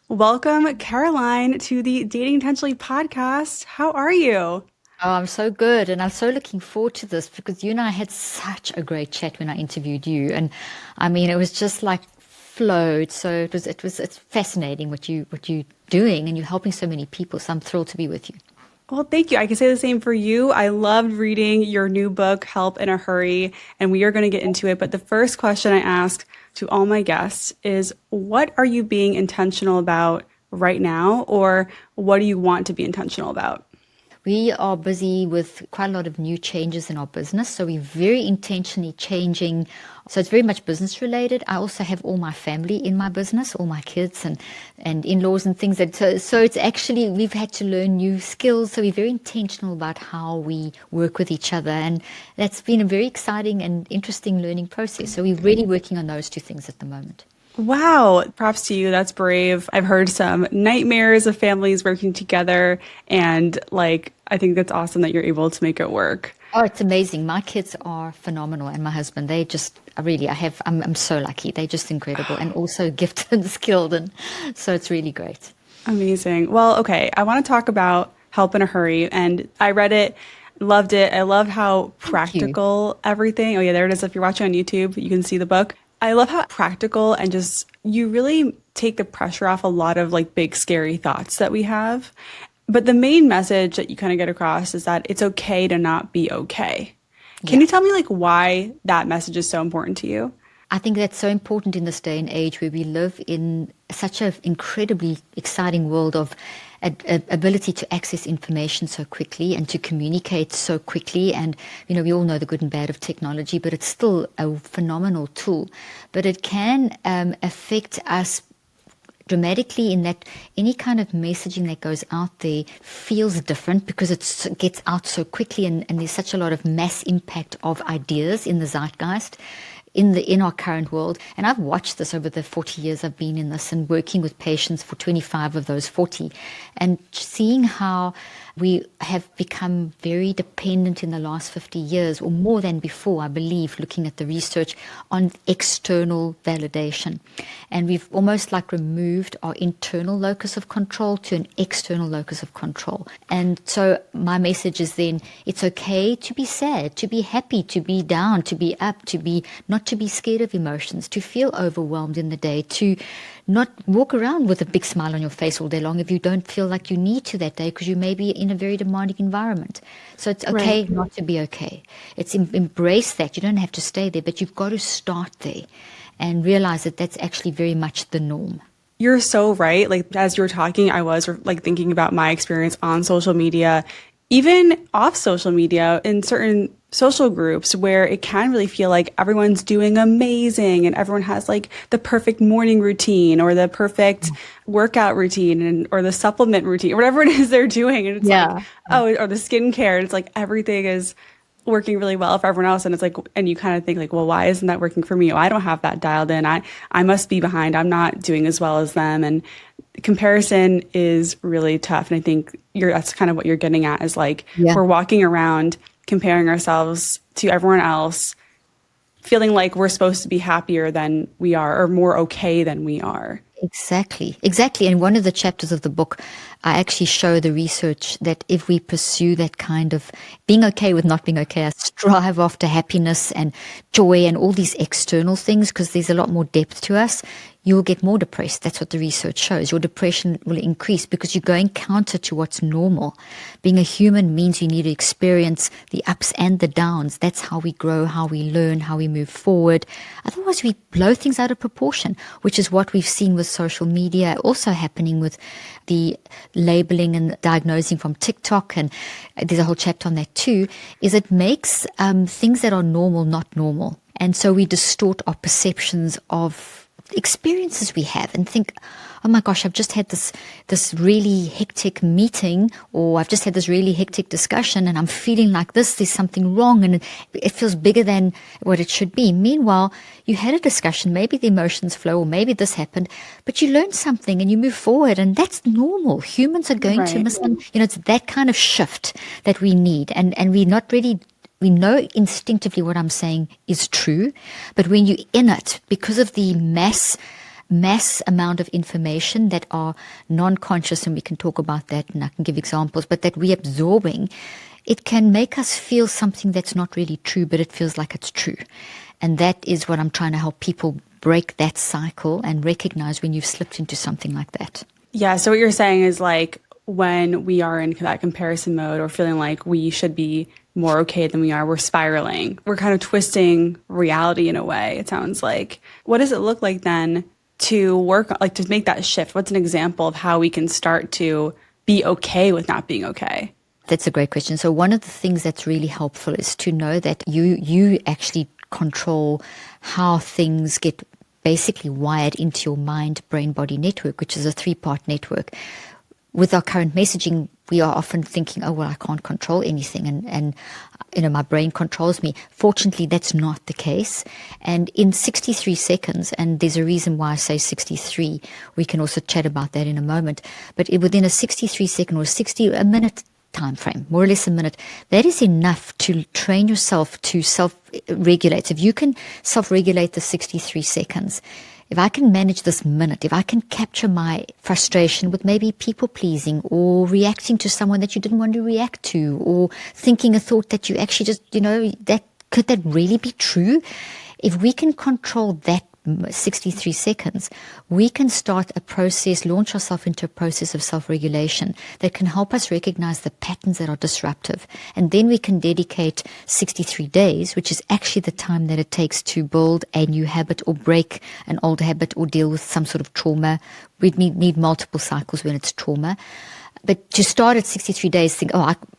Welcome, Caroline, to the Dating Intentionally podcast. How are you? Oh, I'm so good. And I'm so looking forward to this because you and I had such a great chat when I interviewed you. And I mean, it was just like flowed. So it's fascinating what you doing and you're helping so many people. So I'm thrilled to be with you. Well, thank you. I can say the same for you. I loved reading your new book, Help in a Hurry, and we are going to get into it. But the first question I ask to all my guests is, what are you being intentional about right now, or what do you want to be intentional about? We are busy with quite a lot of new changes in our business. So we're very intentionally changing. So it's very much business related. I also have all my family in my business, all my kids and in-laws and things so it's actually, we've had to learn new skills. So we're very intentional about how we work with each other. And that's been a very exciting and interesting learning process. So we're really working on those two things at the moment. Wow, props to you. That's brave. I've heard some nightmares of families working together, and I think that's awesome that you're able to make it work. Oh, it's amazing. My kids are phenomenal, and my husband, they just really, I'm so lucky. They're just incredible and also gifted and skilled. And so it's really great. Amazing. Well, okay, I want to talk about Help in a Hurry, and I read it, loved it. I love how Thank you. practical everything. Oh yeah, there it is. If you're watching on YouTube, you can see the book. I love how practical and just you really take the pressure off a lot of like big scary thoughts that we have. But the main message that you kind of get across is that it's okay to not be okay. Can Yeah. you tell me like why that message is so important to you? I think that's so important in this day and age where we live in such an incredibly exciting world of ability to access information so quickly and to communicate so quickly. And, we all know the good and bad of technology, but it's still a phenomenal tool. But it can affect us dramatically in that any kind of messaging that goes out there feels different because it gets out so quickly and there's such a lot of mass impact of ideas in the zeitgeist in our current world. And I've watched this over the 40 years I've been in this and working with patients for 25 of those 40 and seeing how we have become very dependent in the last 50 years or more than before, I believe, looking at the research on external validation. And we've almost like removed our internal locus of control to an external locus of control. And so my message is then it's okay to be sad, to be happy, to be down, to be up, to be not to be scared of emotions, to feel overwhelmed in the day, to not walk around with a big smile on your face all day long if you don't feel like you need to that day because you may be in a very demanding environment. So it's okay Right. not to be okay. It's embrace that. You don't have to stay there, but you've got to start there and realize that that's actually very much the norm. You're so right. Like as you were talking, I was like thinking about my experience on social media, even off social media in certain social groups where it can really feel like everyone's doing amazing and everyone has like the perfect morning routine or the perfect workout routine and or the supplement routine or whatever it is they're doing. And it's like, Yeah. oh, or the skincare. It's like everything is working really well for everyone else, and it's like, and you kind of think like, well, why isn't that working for me? Oh, I don't have that dialed in. I must be behind. I'm not doing as well as them. And comparison is really tough, and I think that's kind of what you're getting at is like Yeah. we're walking around comparing ourselves to everyone else, feeling like we're supposed to be happier than we are or more okay than we are. Exactly, exactly. And one of the chapters of the book, I actually show the research that if we pursue that kind of being okay with not being okay, I strive after happiness and joy and all these external things, because there's a lot more depth to us, you'll get more depressed. That's what the research shows. Your depression will increase because you're going counter to what's normal. Being a human means you need to experience the ups and the downs. That's how we grow, how we learn, how we move forward. Otherwise, we blow things out of proportion, which is what we've seen with social media, also happening with the labeling and diagnosing from TikTok. And there's a whole chapter on that too, is it makes things that are normal not normal. And so we distort our perceptions of experiences we have and think, oh my gosh, I've just had this really hectic meeting, or I've just had this really hectic discussion and I'm feeling like there's something wrong, and it feels bigger than what it should be. Meanwhile, you had a discussion, maybe the emotions flow or maybe this happened, but you learned something and you move forward, and that's normal. Humans are going to Right. miss, it's that kind of shift that we need, and we're not really, we know instinctively what I'm saying is true, but when you're in it, because of the mass mass amount of information that are non-conscious, and we can talk about that and I can give examples, but that we're absorbing, it can make us feel something that's not really true, but it feels like it's true. And that is what I'm trying to help people break that cycle and recognize when you've slipped into something like that. Yeah. So what you're saying is like when we are in that comparison mode or feeling like we should be more okay than we are, we're spiraling. We're kind of twisting reality in a way, it sounds like. What does it look like then to work, like to make that shift? What's an example of how we can start to be okay with not being okay? That's a great question. So one of the things that's really helpful is to know that you actually control how things get basically wired into your mind, brain, body network, which is a 3-part network. With our current messaging, we are often thinking, oh, well, I can't control anything and my brain controls me. Fortunately, that's not the case. And in 63 seconds, and there's a reason why I say 63, we can also chat about that in a moment, but within a 63-second or a minute time frame, more or less a minute, that is enough to train yourself to self-regulate. So if you can self-regulate the 63 seconds, if I can manage this minute, if I can capture my frustration with maybe people pleasing or reacting to someone that you didn't want to react to or thinking a thought that you actually just, could that really be true? If we can control that 63 seconds, we can start a process, launch ourselves into a process of self-regulation that can help us recognize the patterns that are disruptive. And then we can dedicate 63 days, which is actually the time that it takes to build a new habit or break an old habit or deal with some sort of trauma. We need multiple cycles when it's trauma. But to start at 63 days, think,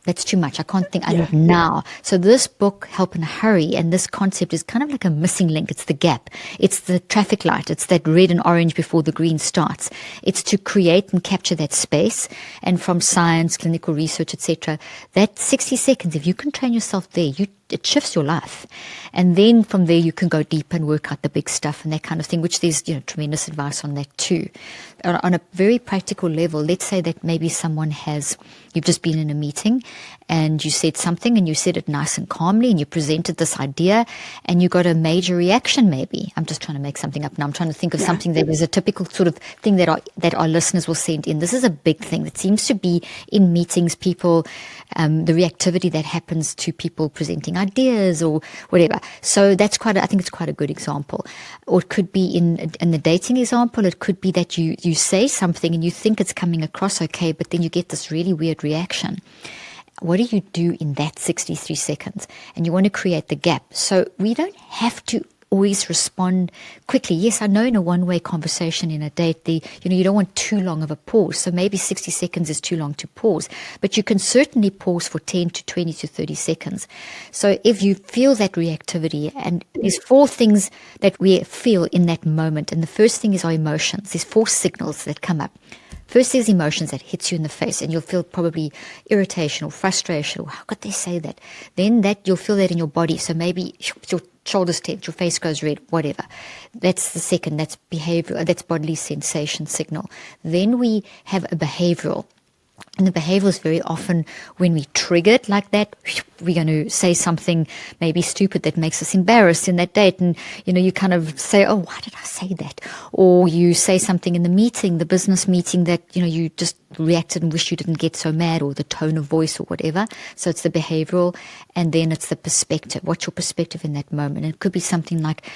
that's too much. I can't think. I need now. So this book, Help in a Hurry, and this concept is kind of like a missing link. It's the gap. It's the traffic light. It's that red and orange before the green starts. It's to create and capture that space. And from science, clinical research, etc., that 60 seconds, if you can train yourself there, it shifts your life. And then from there, you can go deep and work out the big stuff and that kind of thing, which there's tremendous advice on that too. On a very practical level, let's say that maybe you've just been in a meeting and you said something and you said it nice and calmly and you presented this idea and you got a major reaction maybe. I'm just trying to make something up now. I'm trying to think of something that is a typical sort of thing that our listeners will send in. This is a big thing that seems to be in meetings, people, the reactivity that happens to people presenting ideas or whatever. So I think it's quite a good example. Or it could be in the dating example, it could be that you say something and you think it's coming across okay, but then you get this really weird reaction. What do you do in that 63 seconds? And you want to create the gap. So we don't have to always respond quickly. Yes, I know in a one-way conversation in a date, you don't want too long of a pause. So maybe 60 seconds is too long to pause, but you can certainly pause for 10 to 20 to 30 seconds. So if you feel that reactivity, and there's 4 things that we feel in that moment. And the first thing is our emotions. There's 4 signals that come up. First, there's emotions that hits you in the face, and you'll feel probably irritation or frustration, or how could they say that? Then you'll feel that in your body. So maybe your shoulders tense, your face goes red, whatever. That's the second. That's behavior. That's bodily sensation signal. Then we have a behavioral. And the behavior is very often when we trigger it like that, we're going to say something maybe stupid that makes us embarrassed in that date. And, you kind of say, oh, why did I say that? Or you say something in the meeting, the business meeting that, you just reacted and wish you didn't get so mad, or the tone of voice or whatever. So it's the behavioral. And then it's the perspective. What's your perspective in that moment? And it could be something like,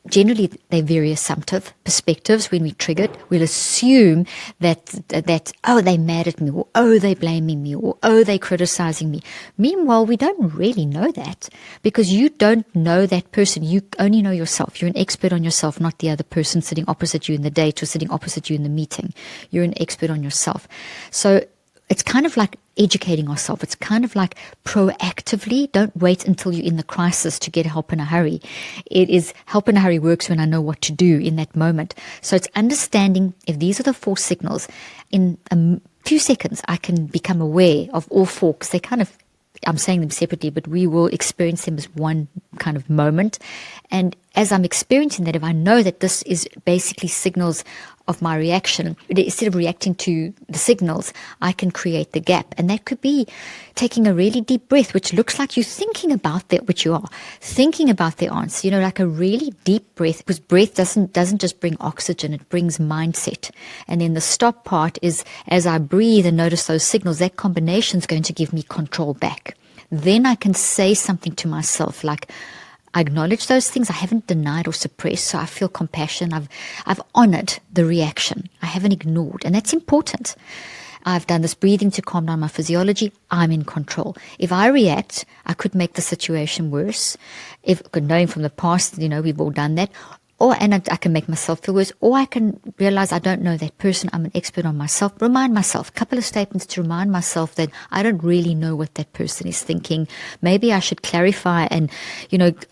generally they're very assumptive perspectives. When we trigger it, we'll assume that they're mad at me, or they're blaming me, or they're criticizing me. Meanwhile, we don't really know that, because you don't know that person. You only know yourself. You're an expert on yourself, not the other person sitting opposite you in the date or sitting opposite you in the meeting. You're an expert on yourself. So it's kind of like educating ourselves. It's kind of like proactively. Don't wait until you're in the crisis to get help in a hurry. It is help in a hurry works when I know what to do in that moment. So it's understanding if these are the 4 signals. In a few seconds, I can become aware of all 4, because I'm saying them separately, but we will experience them as one kind of moment. And as I'm experiencing that, if I know that this is basically signals of my reaction, instead of reacting to the signals, I can create the gap. And that could be taking a really deep breath, which looks like you're thinking about that, which you are thinking about the answer, like a really deep breath, because breath doesn't just bring oxygen, it brings mindset. And then the stop part is, as I breathe and notice those signals, that combination is going to give me control back. Then I can say something to myself like, I acknowledge those things. I haven't denied or suppressed, so I feel compassion. I've honored the reaction. I haven't ignored, and that's important. I've done this breathing to calm down my physiology. I'm in control. If I react, I could make the situation worse. Knowing from the past, we've all done that. And I can make myself feel worse, or I can realize I don't know that person. I'm an expert on myself. Remind myself, a couple of statements to remind myself that I don't really know what that person is thinking. Maybe I should clarify and,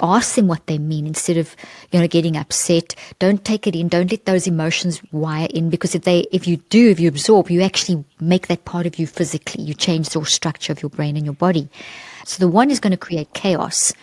ask them what they mean instead of, getting upset. Don't take it in. Don't let those emotions wire in, because if you absorb, you actually make that part of you physically. You change the structure of your brain and your body. So the one is going to create chaos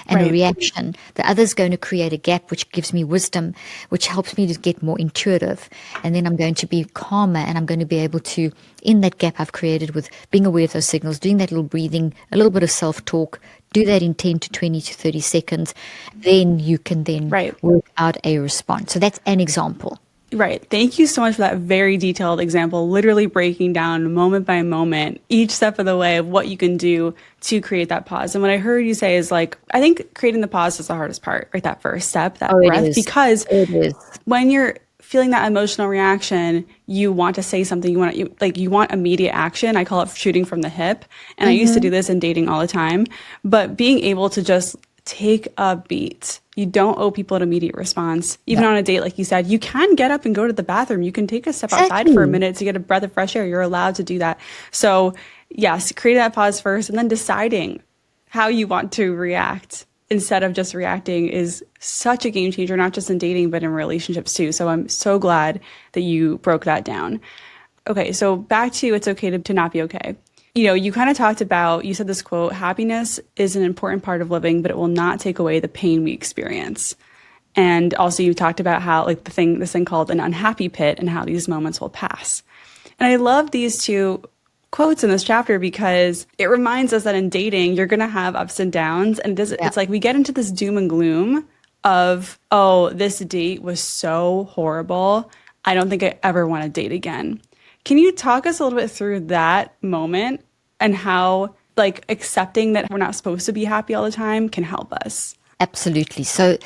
and a reaction. The other is going to create a gap, which gives me wisdom, which helps me to get more intuitive. And then I'm going to be calmer, and I'm going to be able to, in that gap I've created with being aware of those signals, doing that little breathing, a little bit of self-talk, do that in 10 to 20 to 30 seconds, then you can then work out a response. So that's an example. Right. Thank you so much for that very detailed example, literally breaking down moment by moment, each step of the way of what you can do to create that pause. And what I heard you say is I think creating the pause is the hardest part, right? That first step, that breath, because when you're feeling that emotional reaction, you want to say something, you want immediate action. I call it shooting from the hip. And I used to do this in dating all the time, but being able to just take a beat. You don't owe people an immediate response. Even on a date, like you said, you can get up and go to the bathroom. You can take a step outside for a minute to get a breath of fresh air. You're allowed to do that. So yes, create that pause first, and then deciding how you want to react instead of just reacting is such a game changer, not just in dating, but in relationships too. So I'm so glad that you broke that down. Okay, so back to it's okay to not be okay. You kind of talked about, you said this quote, happiness is an important part of living, but it will not take away the pain we experience. And also you talked about how this thing called an unhappy pit and how these moments will pass. And I love these two quotes in this chapter because it reminds us that in dating, you're going to have ups and downs. And it's like we get into this doom and gloom of, oh, this date was so horrible. I don't think I ever want to date again. Can you talk us a little bit through that moment and how accepting that we're not supposed to be happy all the time can help us? Absolutely. So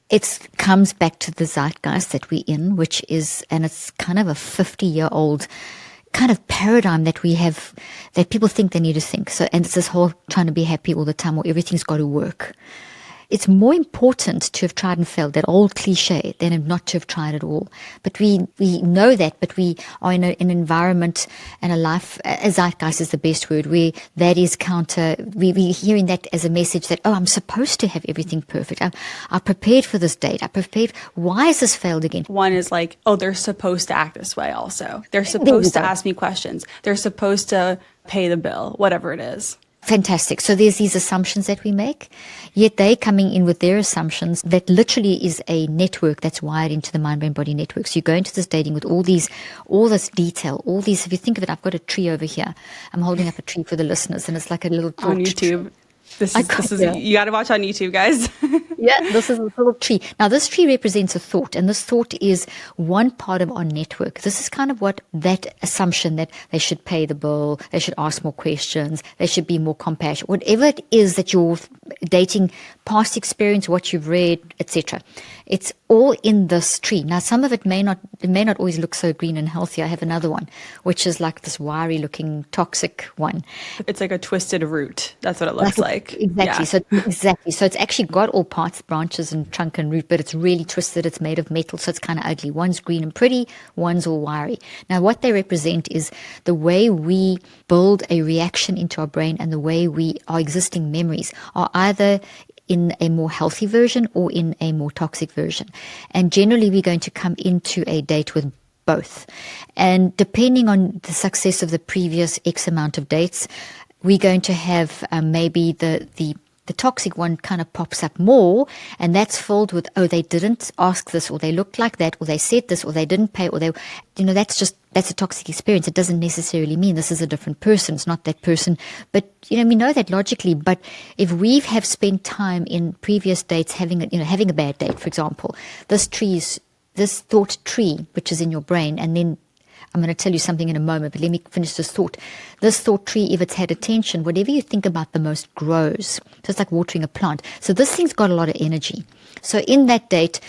it comes back to the zeitgeist that we're in, which is, and it's kind of a 50-year-old kind of paradigm that we have, that people think they need to think. So, and it's this whole trying to be happy all the time, or everything's got to work. It's more important to have tried and failed, that old cliche, than not to have tried at all. But we know that, but we are in an environment and a life, a zeitgeist is the best word, where that is we're hearing that as a message that, oh, I'm supposed to have everything perfect. I prepared for this date. Why has this failed again? One is they're supposed to act this way also. They're supposed to ask me questions. They're supposed to pay the bill, whatever it is. Fantastic. So there's these assumptions that we make, yet they coming in with their assumptions that literally is a network that's wired into the mind, brain, body network. So you go into this dating with all this detail, if you think of it, I've got a tree over here. I'm holding up a tree for the listeners, and it's like a little on YouTube. This is you got to watch on YouTube, guys. Yeah, this is a little tree. Now, this tree represents a thought, and this thought is one part of our network. This is kind of what that assumption that they should pay the bill, they should ask more questions, they should be more compassionate, whatever it is that you're dating, past experience, what you've read, etc. It's all in this tree. Now, some of it may not always look so green and healthy. I have another one, which is like this wiry looking toxic one. It's like a twisted root. That's what it looks like. Exactly. Yeah. So it's actually got all parts, branches and trunk and root, but it's really twisted. It's made of metal, so it's kind of ugly. One's green and pretty, one's all wiry. Now, what they represent is the way we build a reaction into our brain, and the way our existing memories are either in a more healthy version or in a more toxic version. And generally, we're going to come into a date with both. And depending on the success of the previous X amount of dates, we're going to have maybe the the toxic one kind of pops up more, and that's filled with, oh, they didn't ask this, or they looked like that, or they said this, or they didn't pay, or they, that's a toxic experience. It doesn't necessarily mean this is a different person. It's not that person. But, we know that logically. But if we have spent time in previous dates having a bad date, for example, this thought tree, which is in your brain, and then I'm going to tell you something in a moment, but let me finish this thought. This thought tree, if it's had attention, whatever you think about the most grows. So it's like watering a plant. So this thing's got a lot of energy. So in that date,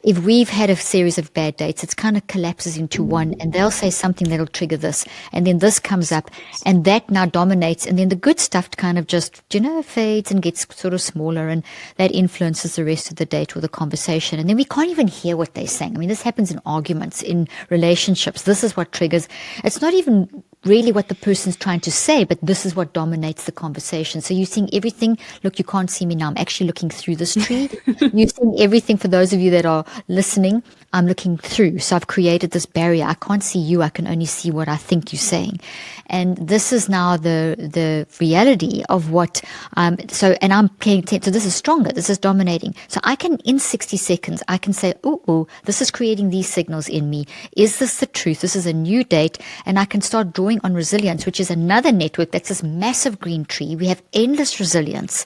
if we've had a series of bad dates, it kind of collapses into one, and they'll say something that'll trigger this, and then this comes up, and that now dominates, and then the good stuff kind of just, fades and gets sort of smaller, and that influences the rest of the date or the conversation, and then we can't even hear what they're saying. I mean, this happens in arguments, in relationships. This is what triggers. It's not even really what the person's trying to say, but this is what dominates the conversation. So you're seeing everything. Look, you can't see me now. I'm actually looking through this tree. You're seeing everything. For those of you that are listening, I'm looking through. So I've created this barrier. I can't see you. I can only see what I think you're saying. And this is now the reality of what, and I'm paying attention. So this is stronger. This is dominating. So I can, in 60 seconds, I can say, oh, this is creating these signals in me. Is this the truth? This is a new date. And I can start drawing on resilience, which is another network. That's this massive green tree. We have endless resilience.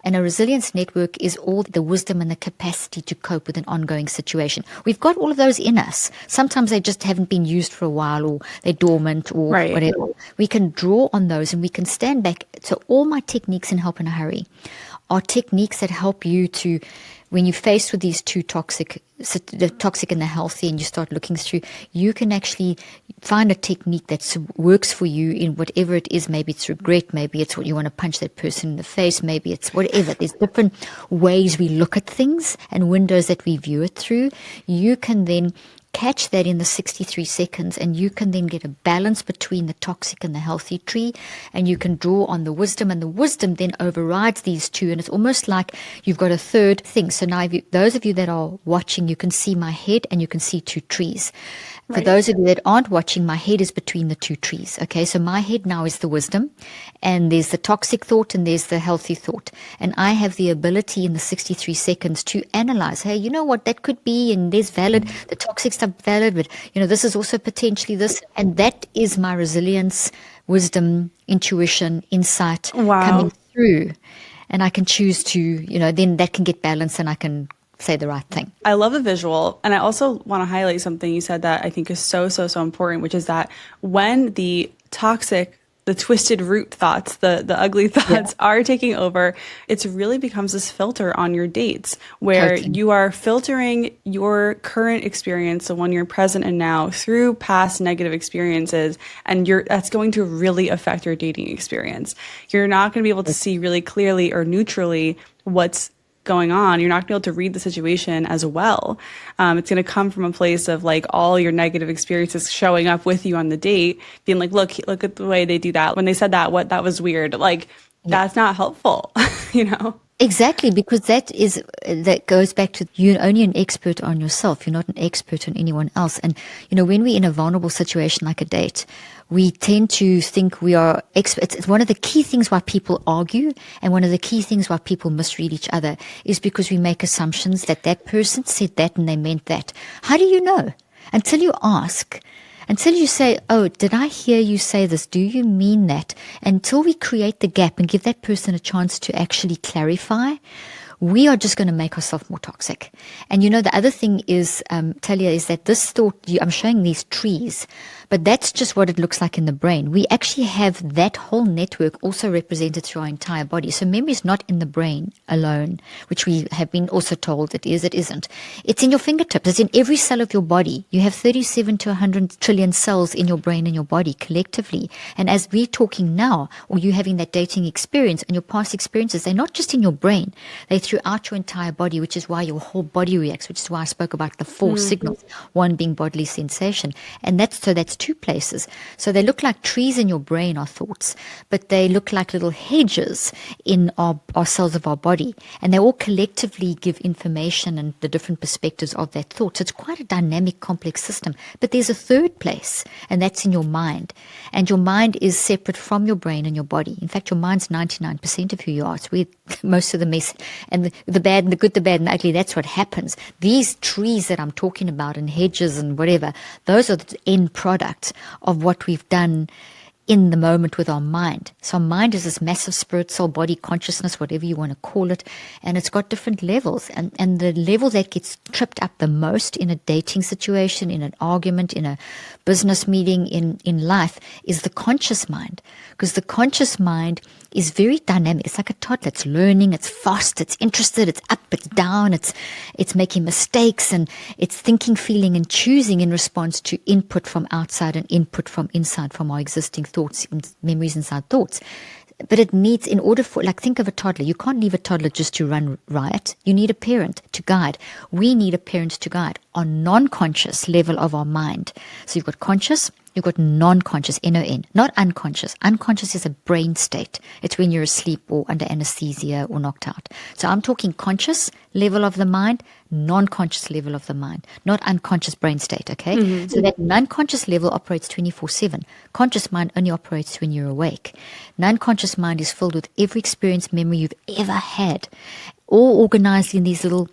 And a resilience network is all the wisdom and the capacity to cope with an ongoing situation. We've got all of those in us. Sometimes they just haven't been used for a while, or they're dormant, or whatever. We can draw on those, and we can stand back. So all my techniques in Help in a Hurry are techniques that help you to, when you're faced with these two the toxic and the healthy, and you start looking through, you can actually find a technique that works for you in whatever it is. Maybe it's regret, maybe it's what you want to punch that person in the face, maybe it's whatever. There's different ways we look at things and windows that we view it through. You can then catch that in the 63 seconds, and you can then get a balance between the toxic and the healthy tree, and you can draw on the wisdom, and the wisdom then overrides these two, and it's almost like you've got a third thing. So now those of you that are watching, you can see my head and you can see two trees. For those of you that aren't watching, my head is between the two trees. Okay, so my head now is the wisdom, and there's the toxic thought and there's the healthy thought. And I have the ability in the 63 seconds to analyze, hey, you know what, that could be, and there's valid, the toxic stuff valid, but this is also potentially this. And that is my resilience, wisdom, intuition, insight coming through. And I can choose to, then that can get balanced, and I can say the right thing. I love a visual. And I also want to highlight something you said that I think is so, so, so important, which is that when the toxic, the twisted root thoughts, the ugly thoughts are taking over, it really becomes this filter on your dates where you are filtering your current experience, the one you're present in now, through past negative experiences. And that's going to really affect your dating experience. You're not going to be able to see really clearly or neutrally what's going on. You're not going to be able to read the situation as well. It's going to come from a place of like all your negative experiences showing up with you on the date, being like, look at the way they do that. When they said that, that was weird. Like, that's not helpful, Exactly, because that goes back to you're only an expert on yourself. You're not an expert on anyone else. And, when we're in a vulnerable situation like a date, we tend to think we are experts. It's one of the key things why people argue, and one of the key things why people misread each other is because we make assumptions that person said that and they meant that. How do you know? Until you ask. Until you say, oh, did I hear you say this? Do you mean that? Until we create the gap and give that person a chance to actually clarify, we are just going to make ourselves more toxic. And the other thing is, Talia, is that this thought, I'm showing these trees, but that's just what it looks like in the brain. We actually have that whole network also represented through our entire body. So memory is not in the brain alone, which we have been also told it isn't. It's in your fingertips. It's in every cell of your body. You have 37 to 100 trillion cells in your brain and your body collectively. And as we're talking now, or you having that dating experience and your past experiences, they're not just in your brain. They're throughout your entire body, which is why your whole body reacts, which is why I spoke about the four signals, one being bodily sensation. And that's it's two places. So they look like trees in your brain, our thoughts, but they look like little hedges in our cells of our body. And they all collectively give information and the different perspectives of that thought. So it's quite a dynamic, complex system. But there's a third place, and that's in your mind. And your mind is separate from your brain and your body. In fact, your mind's 99% of who you are. It's where most of the mess and the bad and the good, the bad and the ugly, that's what happens. These trees that I'm talking about and hedges and whatever, those are the end product of what we've done in the moment with our mind. So our mind is this massive spirit, soul, body, consciousness, whatever you want to call it, and it's got different levels. And the level that gets tripped up the most in a dating situation, in an argument, in a business meeting, in life, is the conscious mind. Because the conscious mind is very dynamic. It's like a toddler. It's learning, it's fast, it's interested, it's up, it's down, it's making mistakes, and it's thinking, feeling, and choosing in response to input from outside and input from inside, from our existing thoughts, memories inside thoughts. But it needs, in order for, like, think of a toddler. You can't leave a toddler just to run riot. You need a parent to guide. We need a parent to guide on non-conscious level of our mind. So you've got conscious, you've got non-conscious, N-O-N, not unconscious. Unconscious is a brain state. It's when you're asleep or under anesthesia or knocked out. So I'm talking conscious level of the mind, non-conscious level of the mind, not unconscious brain state, okay? Mm-hmm. So that non-conscious level operates 24/7. Conscious mind only operates when you're awake. Non-conscious mind is filled with every experience, memory you've ever had, all organized in these little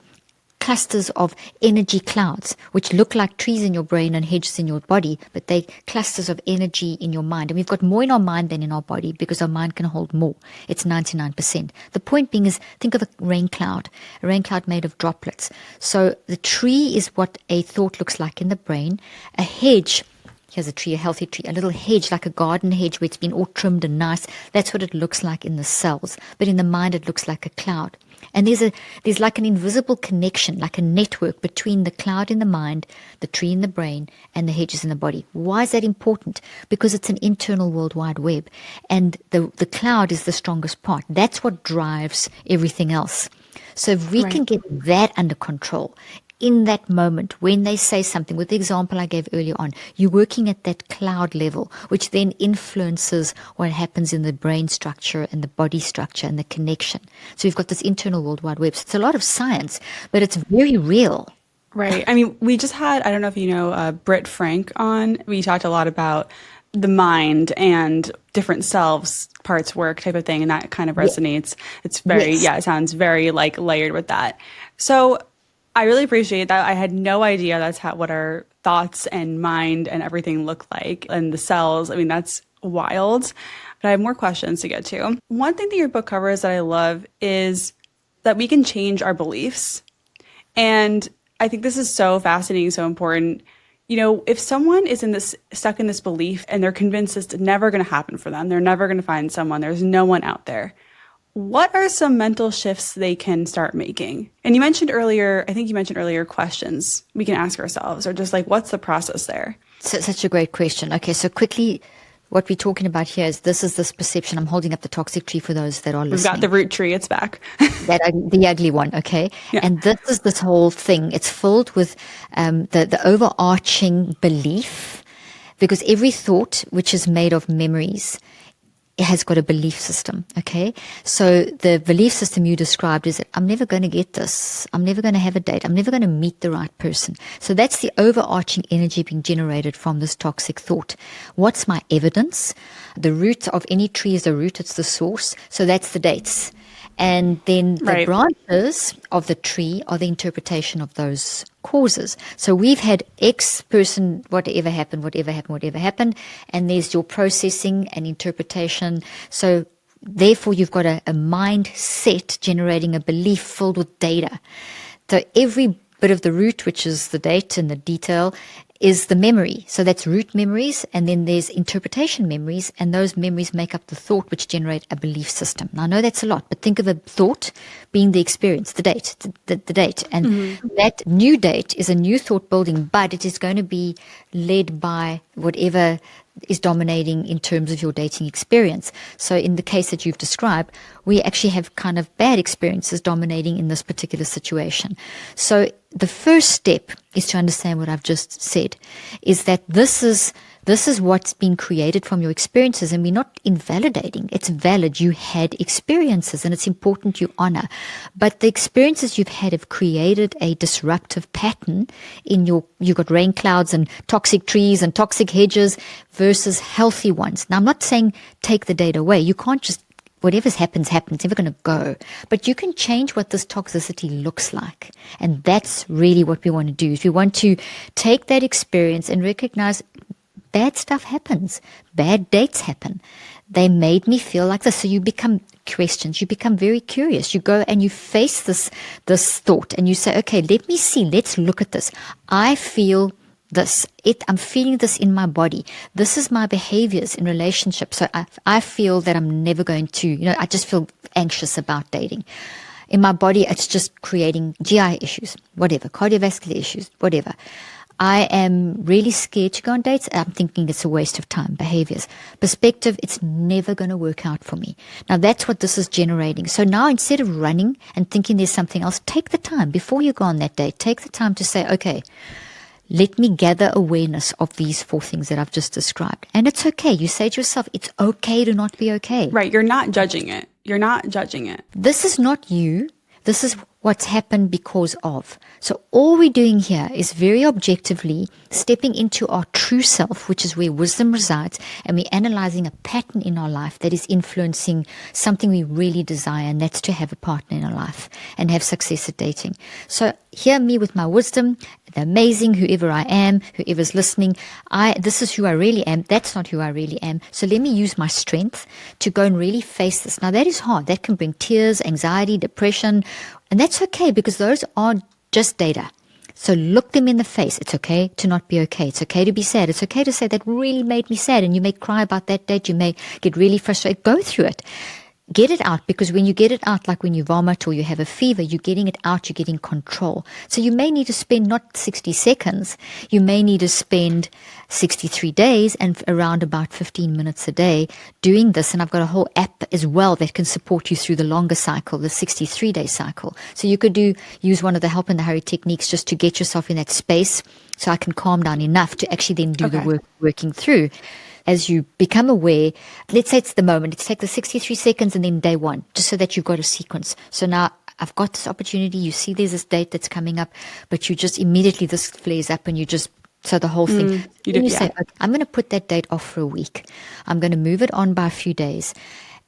clusters of energy clouds, which look like trees in your brain and hedges in your body, but they clusters of energy in your mind. And we've got more in our mind than in our body because our mind can hold more. It's 99%. The point being is, think of a rain cloud made of droplets. So the tree is what a thought looks like in the brain. A hedge, here's a tree, a healthy tree, a little hedge, like a garden hedge where it's been all trimmed and nice. That's what it looks like in the cells. But in the mind, it looks like a cloud. And there's like an invisible connection, like a network between the cloud in the mind, the tree in the brain, and the hedges in the body. Why is that important? Because it's an internal World Wide Web. And the cloud is the strongest part. That's what drives everything else. So if we can get that under control, in that moment, when they say something, with the example I gave earlier on, you're working at that cloud level, which then influences what happens in the brain structure and the body structure and the connection. So we've got this internal World Wide Web. So it's a lot of science, but it's very real. Right. I mean, we just had, I don't know if you know, Britt Frank on. We talked a lot about the mind and different selves, parts work type of thing, and that kind of resonates. It's very, it sounds very like layered with that. So I really appreciate that. I had no idea that's what our thoughts and mind and everything look like, and the cells. I mean, that's wild. But I have more questions to get to. One thing that your book covers that I love is that we can change our beliefs. And I think this is so fascinating, so important. You know, if someone is stuck in this belief and they're convinced it's never going to happen for them, they're never going to find someone, there's no one out there, what are some mental shifts they can start making? And you mentioned earlier, questions we can ask ourselves, or just like, what's the process there? Such a great question. Okay, so quickly, what we're talking about here is this perception. I'm holding up the toxic tree for those that are listening. We've got the root tree. It's back. The ugly one, okay? Yeah. And this is this whole thing. It's filled with the overarching belief, because every thought, which is made of memories, it has got a belief system, okay? So the belief system you described is that I'm never going to get this. I'm never going to have a date. I'm never going to meet the right person. So that's the overarching energy being generated from this toxic thought. What's my evidence? The root of any tree is the root. It's the source. So that's the dates. And then the branches of the tree are the interpretation of those causes. So we've had X person, whatever happened, and there's your processing and interpretation. So therefore, you've got a mindset generating a belief filled with data. So every bit of the root, which is the date and the detail, is the memory. So that's root memories, and then there's interpretation memories, and those memories make up the thought, which generate a belief system. Now, I know that's a lot, but think of a thought being the experience, the date, the date. And that new date is a new thought building, but it is going to be led by whatever is dominating in terms of your dating experience. So in the case that you've described, we actually have kind of bad experiences dominating in this particular situation. So the first step is to understand what I've just said, is that this is This is what's been created from your experiences, and we're not invalidating. It's valid. You had experiences, and it's important you honor. But the experiences you've had have created a disruptive pattern in you've got rain clouds and toxic trees and toxic hedges versus healthy ones. Now, I'm not saying take the data away. You can't just whatever happens, happens. It's never going to go. But you can change what this toxicity looks like. And that's really what we want to do. Is we want to take that experience and recognize bad stuff happens. Bad dates happen. They made me feel like this. So you become questions. You become very curious. You go and you face this thought and you say, okay, let me see. Let's look at this. I feel this. I'm feeling this in my body. This is my behaviors in relationships. So I feel that I'm never going to, I just feel anxious about dating. In my body, it's just creating GI issues, whatever, cardiovascular issues, whatever. I am really scared to go on dates. I'm thinking it's a waste of time, behaviors. Perspective, it's never going to work out for me. Now, that's what this is generating. So now instead of running and thinking there's something else, take the time before you go on that date. Take the time to say, okay, let me gather awareness of these 4 things that I've just described. And it's okay. You say to yourself, it's okay to not be okay. Right. You're not judging it. You're not judging it. This is not you. This is what's happened because of. So all we're doing here is very objectively stepping into our true self, which is where wisdom resides, and we're analyzing a pattern in our life that is influencing something we really desire, and that's to have a partner in our life and have success at dating. So hear me with my wisdom, the amazing whoever I am, whoever's listening. This is who I really am. That's not who I really am. So let me use my strength to go and really face this. Now that is hard. That can bring tears, anxiety, depression, and that's okay because those are just data. So look them in the face. It's okay to not be okay. It's okay to be sad. It's okay to say that really made me sad. And you may cry about that date. You may get really frustrated. Go through it. Get it out, because when you get it out, like when you vomit or you have a fever, you're getting it out, you're getting control. So you may need to spend not 60 seconds, you may need to spend 63 days and around about 15 minutes a day doing this. And I've got a whole app as well that can support you through the longer cycle, the 63-day cycle. So you could use one of the help in the hurry techniques just to get yourself in that space so I can calm down enough to actually then do the work working through. As you become aware, let's say it's the moment, let's take the 63 seconds and then day 1, just so that you've got a sequence. So now I've got this opportunity, you see there's this date that's coming up, but you just immediately, this flares up and you just, so the whole thing. You say, okay, I'm going to put that date off for a week. I'm going to move it on by a few days.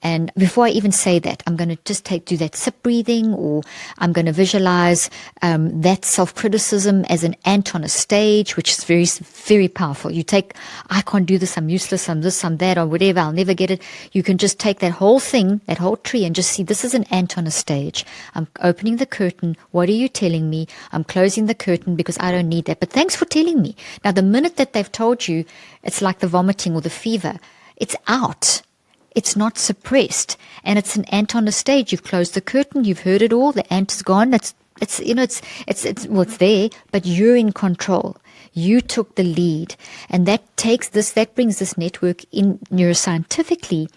And before I even say that, I'm going to just do that sip breathing, or I'm going to visualize that self-criticism as an ant on a stage, which is very, very powerful. You take, I can't do this, I'm useless, I'm this, I'm that, or whatever, I'll never get it. You can just take that whole thing, that whole tree, and just see this is an ant on a stage. I'm opening the curtain. What are you telling me? I'm closing the curtain because I don't need that. But thanks for telling me. Now, the minute that they've told you, it's like the vomiting or the fever. It's out. It's not suppressed, and it's an ant on the stage. You've closed the curtain. You've heard it all. The ant is gone. It's there, but you're in control. You took the lead, and that brings this network in neuroscientifically.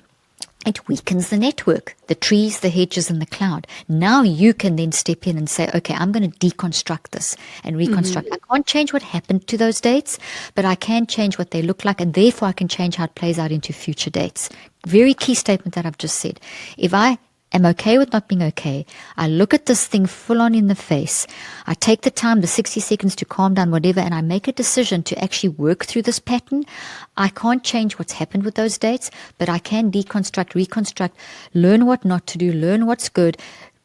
It weakens the network, the trees, the hedges, and the cloud. Now you can then step in and say, okay, I'm going to deconstruct this and reconstruct. I can't change what happened to those dates, but I can change what they look like, and therefore I can change how it plays out into future dates. Very key statement that I've just said. If I am okay with not being okay, I look at this thing full on in the face, I take the time, the 60 seconds to calm down, whatever, and I make a decision to actually work through this pattern. I can't change what's happened with those dates, but I can deconstruct, reconstruct, learn what not to do, learn what's good,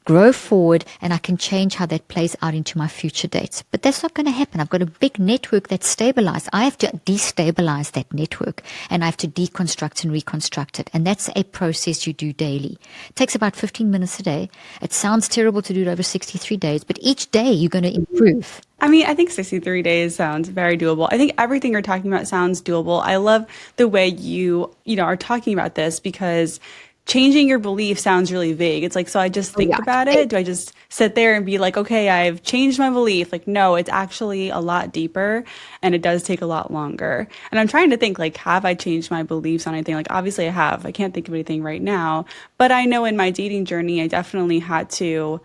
grow forward, and I can change how that plays out into my future dates. But that's not going to happen. I've got a big network that's stabilized. I have to destabilize that network, and I have to deconstruct and reconstruct it. And that's a process you do daily. It takes about 15 minutes a day. It sounds terrible to do it over 63 days, but each day you're going to improve. I mean, I think 63 days sounds very doable. I think everything you're talking about sounds doable. I love the way you are talking about this, because changing your belief sounds really vague. It's like, so I just think about it? Do I just sit there and be like, okay, I've changed my belief? Like, no, it's actually a lot deeper, and it does take a lot longer. And I'm trying to think, like, have I changed my beliefs on anything? Like, obviously I have. I can't think of anything right now. But I know in my dating journey, I definitely had to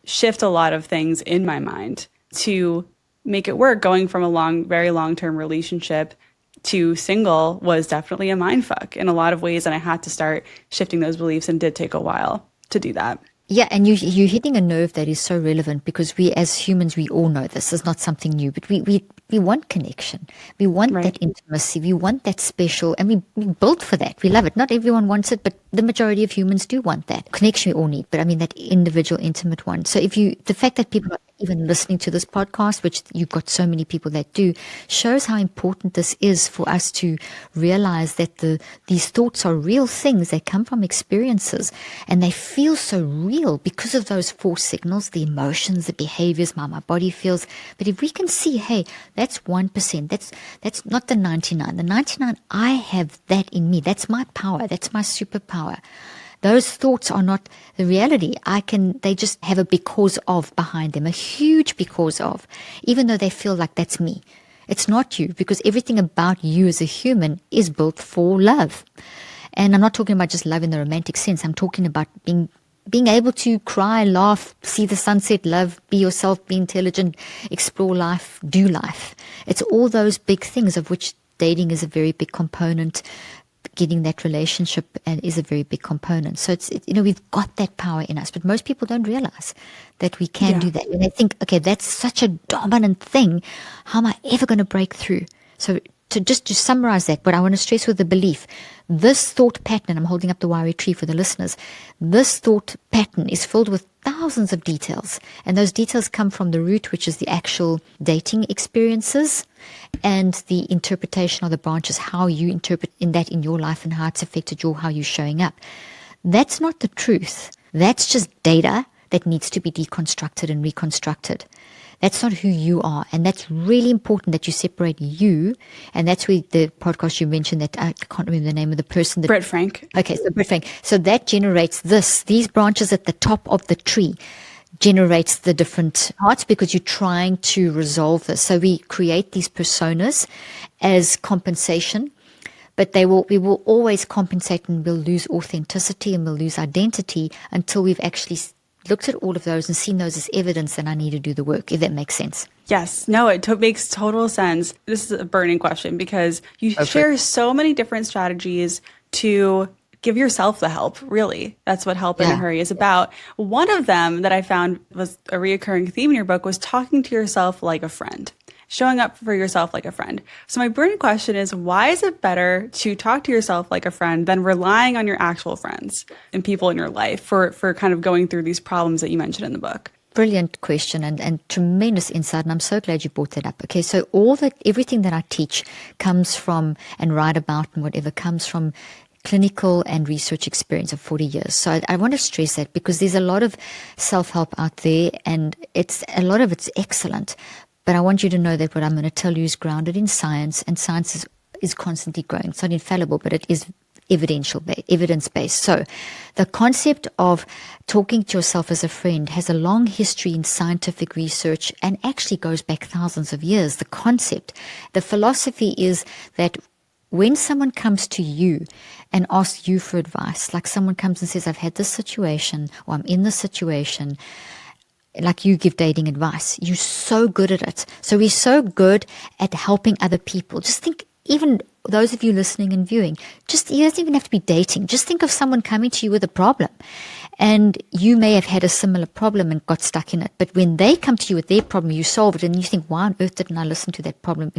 shift a lot of things in my mind to make it work, going from a very long-term relationship to single was definitely a mindfuck in a lot of ways. And I had to start shifting those beliefs, and did take a while to do that. Yeah, and you're hitting a nerve that is so relevant, because we as humans, we all know this is not something new, but we want connection. We want that Right. intimacy. We want that special, and we built for that. We love it. Not everyone wants it, but the majority of humans do want that connection. We all need, but I mean that individual, intimate one. So the fact that people are even listening to this podcast, which you've got so many people that do, shows how important this is for us to realize that these thoughts are real things. They come from experiences, and they feel so real because of those four signals, the emotions, the behaviors, how my body feels. But if we can see, hey, that's 1%, that's not the 99. The 99, I have that in me. That's my power. That's my superpower. Those thoughts are not the reality. They just have a because of behind them, a huge because of, even though they feel like that's me. It's not you, because everything about you as a human is built for love. And I'm not talking about just love in the romantic sense. I'm talking about being able to cry, laugh, see the sunset, love, be yourself, be intelligent, explore life, do life. It's all those big things, of which dating is a very big component. Getting that relationship and is a very big component. So we've got that power in us, but most people don't realize that we can do that. And they think, okay, that's such a dominant thing. How am I ever going to break through? So to summarize that, what I want to stress with the belief, this thought pattern, I'm holding up the wiry tree for the listeners, this thought pattern is filled with thousands of details. And those details come from the root, which is the actual dating experiences, and the interpretation of the branches, how you interpret in your life and how it's affected how you're showing up. That's not the truth. That's just data that needs to be deconstructed and reconstructed. That's not who you are. And that's really important that you separate you. And that's where the podcast you mentioned, that I can't remember the name of the person. Brett Frank. Okay, so Brett Frank. So that generates these branches at the top of the tree generates the different parts, because you're trying to resolve this. So we create these personas as compensation, but we will always compensate, and we'll lose authenticity and we'll lose identity until we've actually looked at all of those and seen those as evidence that I need to do the work, if that makes sense. Yes. No, it makes total sense. This is a burning question, because you share so many different strategies to give yourself the help, really. That's what Help in a Hurry is about. One of them that I found was a reoccurring theme in your book was talking to yourself like a friend, showing up for yourself like a friend. So my burning question is, why is it better to talk to yourself like a friend than relying on your actual friends and people in your life for kind of going through these problems that you mentioned in the book? Brilliant question and tremendous insight, and I'm so glad you brought that up. Okay, so everything that I teach comes from, and write about and whatever, comes from clinical and research experience of 40 years. So I want to stress that, because there's a lot of self-help out there, and a lot of it's excellent. But I want you to know that what I'm going to tell you is grounded in science, and science is constantly growing. It's not infallible, but it is evidence-based. So the concept of talking to yourself as a friend has a long history in scientific research, and actually goes back thousands of years. The philosophy is that when someone comes to you and asks you for advice, like someone comes and says, I've had this situation, or I'm in this situation, like you give dating advice, you're so good at it. So we're so good at helping other people. Just think, even those of you listening and viewing, you don't even have to be dating. Just think of someone coming to you with a problem, and you may have had a similar problem and got stuck in it. But when they come to you with their problem, you solve it, and you think, why on earth didn't I listen to that problem?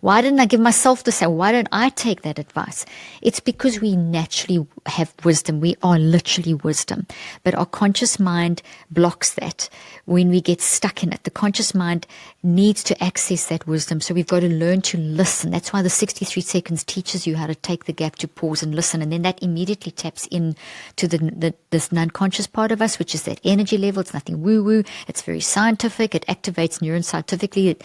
Why didn't I give myself the same? Why don't I take that advice? It's because we naturally have wisdom. We are literally wisdom. But our conscious mind blocks that when we get stuck in it. The conscious mind needs to access that wisdom. So we've got to learn to listen. That's why the 63 seconds teaches you how to take the gap to pause and listen. And then that immediately taps in to this non-conscious part of us, which is that energy level. It's nothing woo-woo. It's very scientific. It activates neurons scientifically. It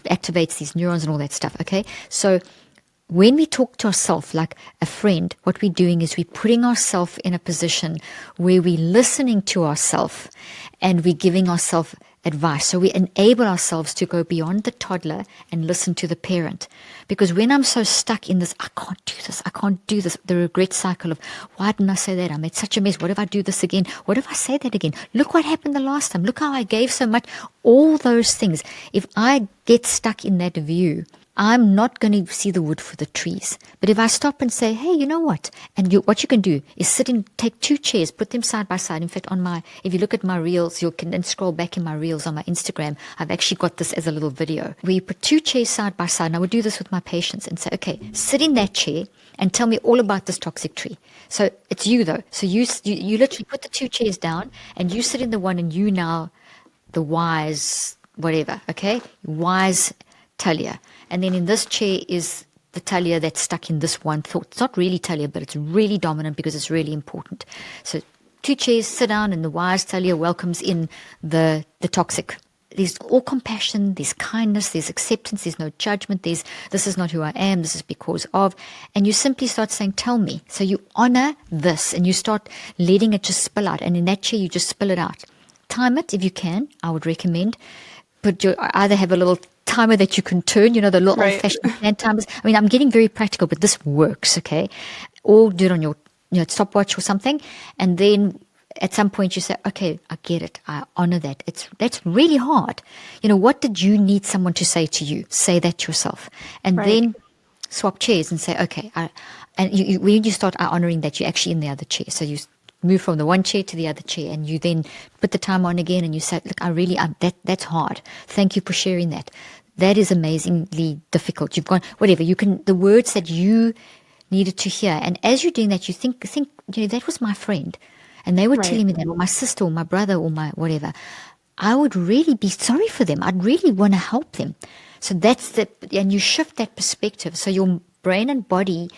activates these neurons and all that stuff. Okay, so when we talk to ourselves like a friend, what we're doing is we're putting ourselves in a position where we're listening to ourselves and we're giving ourselves advice. So we enable ourselves to go beyond the toddler and listen to the parent. Because when I'm so stuck in this, I can't do this, the regret cycle of, why didn't I say that? I made such a mess. What if I do this again? What if I say that again? Look what happened the last time. Look how I gave so much. All those things. If I get stuck in that view, I'm not going to see the wood for the trees. But if I stop and say, hey, you know what? And what you can do is take 2 chairs, put them side by side. In fact, if you look at my reels, you can then scroll back in my reels on my Instagram. I've actually got this as a little video where you put 2 chairs side by side. And I would do this with my patients and say, okay, sit in that chair and tell me all about this toxic tree. So it's you though. So you literally put the 2 chairs down and you sit in the one, and you now the wise whatever, okay? Wise Talia. And then in this chair is the Talia that's stuck in this one thought. It's not really Talia, but it's really dominant because it's really important. So 2 chairs, sit down, and the wise Talia welcomes in the toxic. There's all compassion, there's kindness, there's acceptance, there's no judgment, this is not who I am, this is because of. And you simply start saying, tell me. So you honor this and you start letting it just spill out. And in that chair, you just spill it out. Time it if you can, I would recommend. Either have a little timer that you can turn, the little old-fashioned hand timers. I mean, I'm getting very practical, but this works, okay? Or do it on your stopwatch or something. And then at some point you say, okay, I get it. I honor that. That's really hard. What did you need someone to say to you? Say that yourself. And then swap chairs and say, okay. When you start honoring that, you're actually in the other chair. So you move from the one chair to the other chair, and you then put the time on again, and you say, look, that's hard. Thank you for sharing that. That is amazingly difficult. You've gone, whatever, the words that you needed to hear. And as you're doing that, you think, that was my friend. And they were telling me that, or my sister, or my brother, or my whatever. I would really be sorry for them. I'd really want to help them. So and you shift that perspective. So your brain and body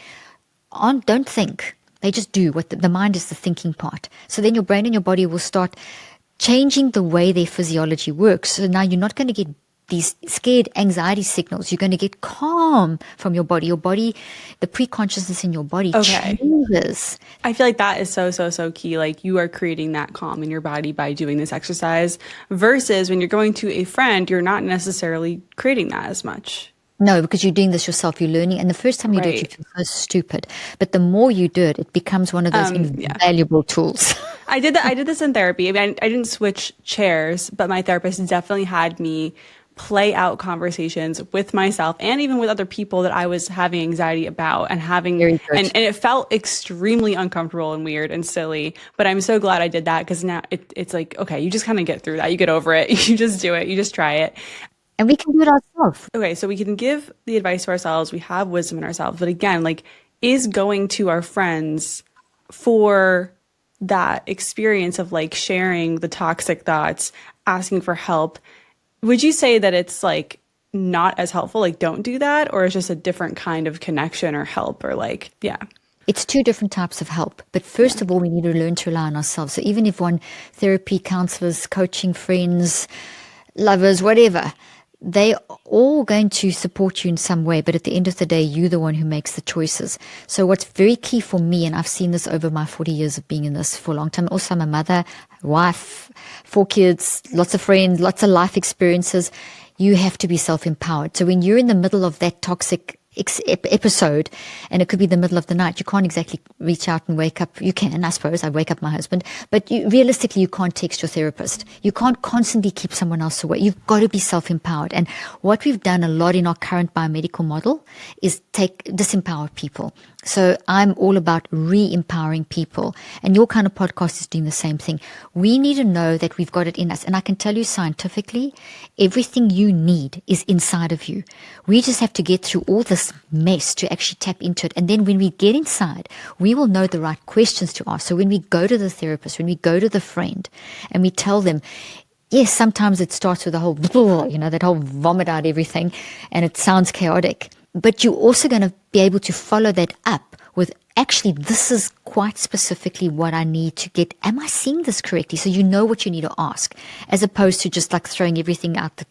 don't think. They just do. What the mind is the thinking part. So then your brain and your body will start changing the way their physiology works. So now you're not going to get these scared anxiety signals. You're going to get calm from your body. Your body, the pre-consciousness in your body changes. I feel like that is so, so, so key. Like, you are creating that calm in your body by doing this exercise versus when you're going to a friend, you're not necessarily creating that as much. No, because you're doing this yourself. You're learning. And the first time you do it, you feel so stupid. But the more you do it, it becomes one of those invaluable tools. I did that. I did this in therapy. I mean, I didn't switch chairs, but my therapist definitely had me play out conversations with myself and even with other people that I was having anxiety about and and it felt extremely uncomfortable and weird and silly. But I'm so glad I did that, because now it's like, okay, you just kind of get through that. You get over it. You just do it. You just try it. And we can do it ourselves. Okay, so we can give the advice to ourselves. We have wisdom in ourselves. But again, like, is going to our friends for that experience of like sharing the toxic thoughts, asking for help, would you say that it's like not as helpful? Like, don't do that? Or it's just a different kind of connection or help, or like, It's 2 different types of help. But first of all, we need to learn to rely on ourselves. So even if therapy, counselors, coaching, friends, lovers, whatever, they all going to support you in some way, but at the end of the day, you're the one who makes the choices. So what's very key for me, and I've seen this over my 40 years of being in this for a long time. Also, I'm a mother, wife, 4 kids, lots of friends, lots of life experiences. You have to be self-empowered. So when you're in the middle of that toxic episode, and it could be the middle of the night, you can't exactly reach out and wake up. You can, I suppose. I wake up my husband, but realistically, you can't text your therapist. You can't constantly keep someone else away. You've got to be self-empowered. And what we've done a lot in our current biomedical model is disempower people. So I'm all about re-empowering people. And your kind of podcast is doing the same thing. We need to know that we've got it in us. And I can tell you scientifically, everything you need is inside of you. We just have to get through all this mess to actually tap into it. And then when we get inside, we will know the right questions to ask. So when we go to the therapist, when we go to the friend, and we tell them, yes, sometimes it starts with a whole, that whole vomit out everything, and it sounds chaotic. But you're also going to be able to follow that up with, actually, this is quite specifically what I need to get. Am I seeing this correctly? So you know what you need to ask, as opposed to just like throwing everything out,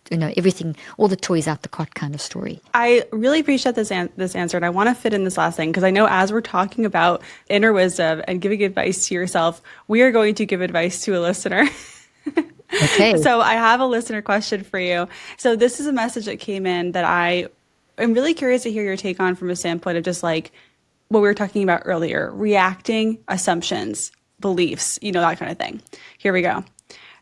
all the toys out the cot kind of story. I really appreciate this answer. And I want to fit in this last thing, because I know as we're talking about inner wisdom and giving advice to yourself, we are going to give advice to a listener. Okay. So I have a listener question for you. So this is a message that came in that I'm really curious to hear your take on, from a standpoint of just like what we were talking about earlier, reacting, assumptions, beliefs, that kind of thing. Here we go.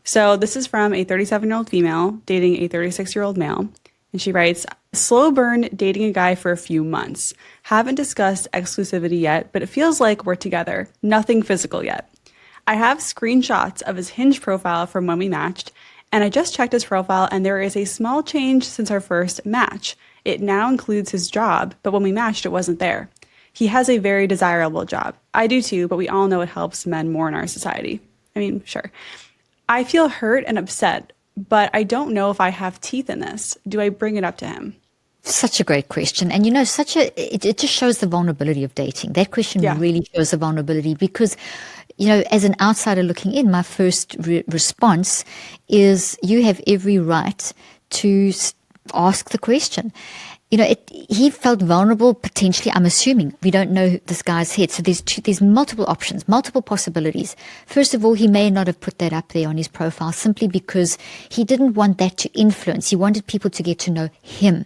So this is from a 37-year-old female dating a 36-year-old male. And she writes, slow burn dating a guy for a few months. Haven't discussed exclusivity yet, but it feels like we're together. Nothing physical yet. I have screenshots of his Hinge profile from when we matched, and I just checked his profile and there is a small change since our first match. It now includes his job, but when we matched, it wasn't there. He has a very desirable job. I do too, but we all know it helps men more in our society. I mean, sure. I feel hurt and upset, but I don't know if I have teeth in this. Do I bring it up to him? Such a great question. And it just shows the vulnerability of dating. That question really shows the vulnerability because, as an outsider looking in, my first response is you have every right to ask the question. He felt vulnerable potentially, I'm assuming. We don't know this guy's head. So there's multiple options, multiple possibilities. First of all, he may not have put that up there on his profile simply because he didn't want that to influence. He wanted people to get to know him.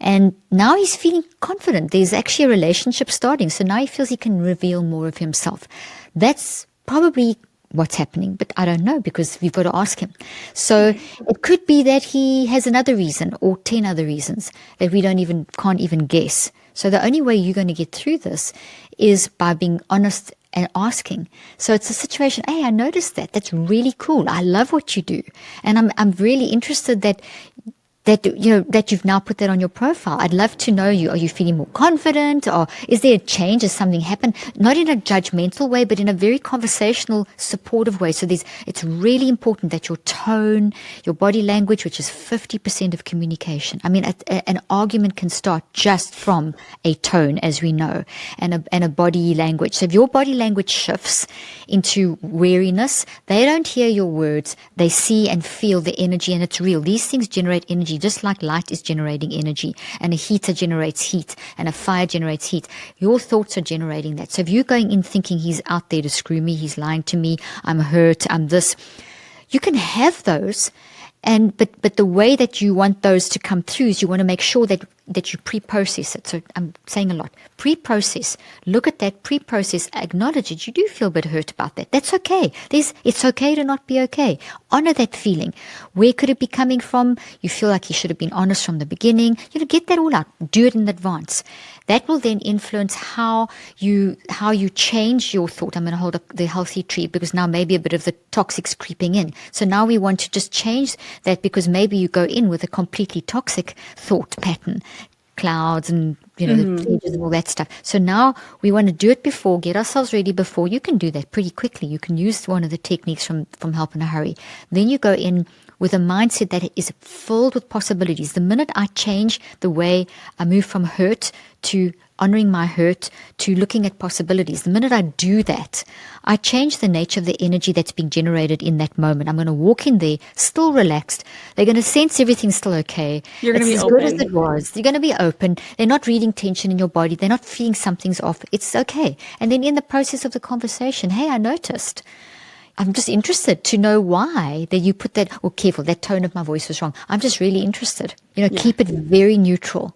And now he's feeling confident. There's actually a relationship starting. So now he feels he can reveal more of himself. That's probably what's happening, but I don't know because we've got to ask him. So it could be that he has another reason or 10 other reasons that we can't even guess. So the only way you're going to get through this is by being honest and asking. So it's a situation, hey, I noticed that. That's really cool. I love what you do. And I'm really interested that you've now put that on your profile. I'd love to know you. Are you feeling more confident, or is there a change? Has something happened? Not in a judgmental way, but in a very conversational, supportive way. So it's really important that your tone, your body language, which is 50% of communication. I mean, an argument can start just from a tone, as we know, and a body language. So if your body language shifts into wariness, they don't hear your words. They see and feel the energy, and it's real. These things generate energy. Just like light is generating energy, and a heater generates heat, and a fire generates heat. Your thoughts are generating that. So if you're going in thinking he's out there to screw me, he's lying to me, I'm hurt, I'm this, you can have those. But the way that you want those to come through is you want to make sure that you pre-process it. So I'm saying a lot. Pre-process. Look at that, pre-process, acknowledge it. You do feel a bit hurt about that. That's okay. It's okay to not be okay. Honor that feeling. Where could it be coming from? You feel like you should have been honest from the beginning. Get that all out. Do it in advance. That will then influence how you change your thought. I'm going to hold up the healthy tree because now maybe a bit of the toxic's creeping in. So now we want to just change that because maybe you go in with a completely toxic thought pattern, clouds and the pages and all that stuff. So now we want to do it before, get ourselves ready before. You can do that pretty quickly. You can use one of the techniques from Help in a Hurry. Then you go in with a mindset that is filled with possibilities. The minute I change the way I move from hurt to honoring my hurt to looking at possibilities, the minute I do that, I change the nature of the energy that's being generated in that moment. I'm going to walk in there still relaxed. They're going to sense everything's still okay. You're going to be as open. Good as it was. You're going to be open. They're not reading tension in your body. They're not feeling something's off. It's okay. And then in the process of the conversation, hey, I noticed. I'm just interested to know why that you put that, careful, that tone of my voice was wrong. I'm just really interested. Keep it very neutral.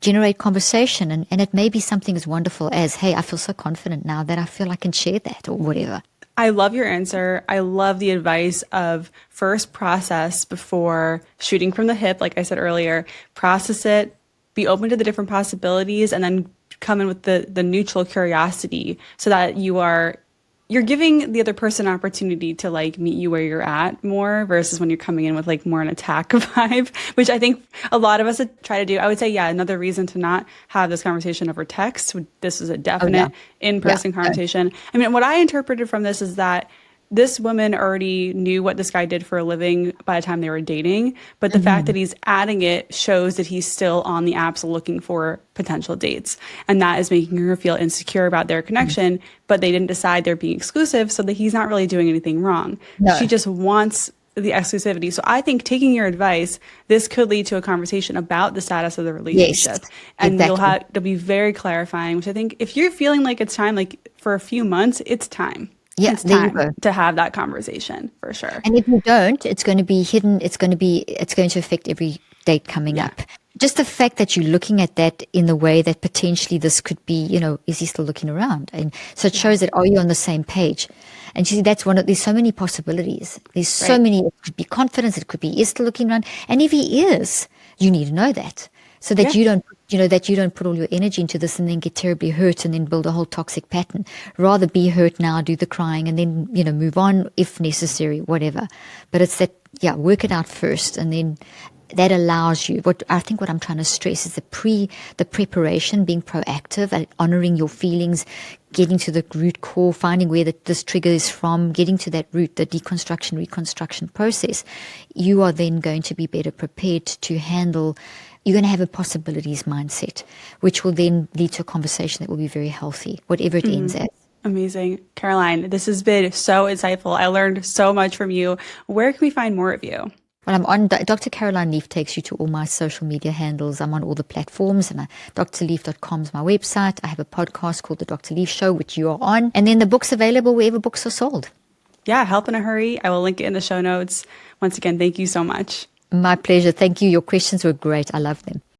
Generate conversation, and it may be something as wonderful as, hey, I feel so confident now that I feel I can share that or whatever. I love your answer. I love the advice of first process before shooting from the hip, like I said earlier. Process it, be open to the different possibilities, and then come in with the neutral curiosity so that you're giving the other person an opportunity to meet you where you're at more versus when you're coming in with more an attack vibe, which I think a lot of us try to do. I would say, another reason to not have this conversation over text. This is a definite in-person conversation. I mean, what I interpreted from this is that this woman already knew what this guy did for a living by the time they were dating, but the fact that he's adding it shows that he's still on the apps looking for potential dates. And that is making her feel insecure about their connection, but they didn't decide they're being exclusive, so that he's not really doing anything wrong. No. She just wants the exclusivity. So I think taking your advice, this could lead to a conversation about the status of the relationship. Yes, and exactly. it'll be very clarifying, which I think if you're feeling like it's time, for a few months, it's time. Yeah, it's time to have that conversation for sure. And if you don't, it's going to be hidden. It's going to affect every date coming up. Just the fact that you're looking at that in the way that potentially this could be, is he still looking around? And so it shows that, are you on the same page? And you see, there's so many possibilities. There's so many, it could be confidence, it could be, is still looking around. And if he is, You need to know that so that Yeah. you don't, that you don't put all your energy into this and then get terribly hurt and then build a whole toxic pattern. Rather be hurt now, do the crying, and then, move on if necessary, whatever. But it's that, yeah, work it out first, and then that allows you, what I'm trying to stress is the preparation, being proactive and honoring your feelings, getting to the root core, finding where this trigger is from, getting to that root, the deconstruction, reconstruction process. You are then going to be better prepared to handle. You're going to have a possibilities mindset, which will then lead to a conversation that will be very healthy, whatever it ends at. Amazing. Caroline, this has been so insightful. I learned so much from you. Where can we find more of you? Well, I'm on Dr. Caroline Leaf takes you to all my social media handles. I'm on all the platforms, and drleaf.com is my website. I have a podcast called The Dr. Leaf Show, which you are on. And then the book's available wherever books are sold. Yeah, Help in a Hurry. I will link it in the show notes. Once again, thank you so much. My pleasure. Thank you. Your questions were great. I love them.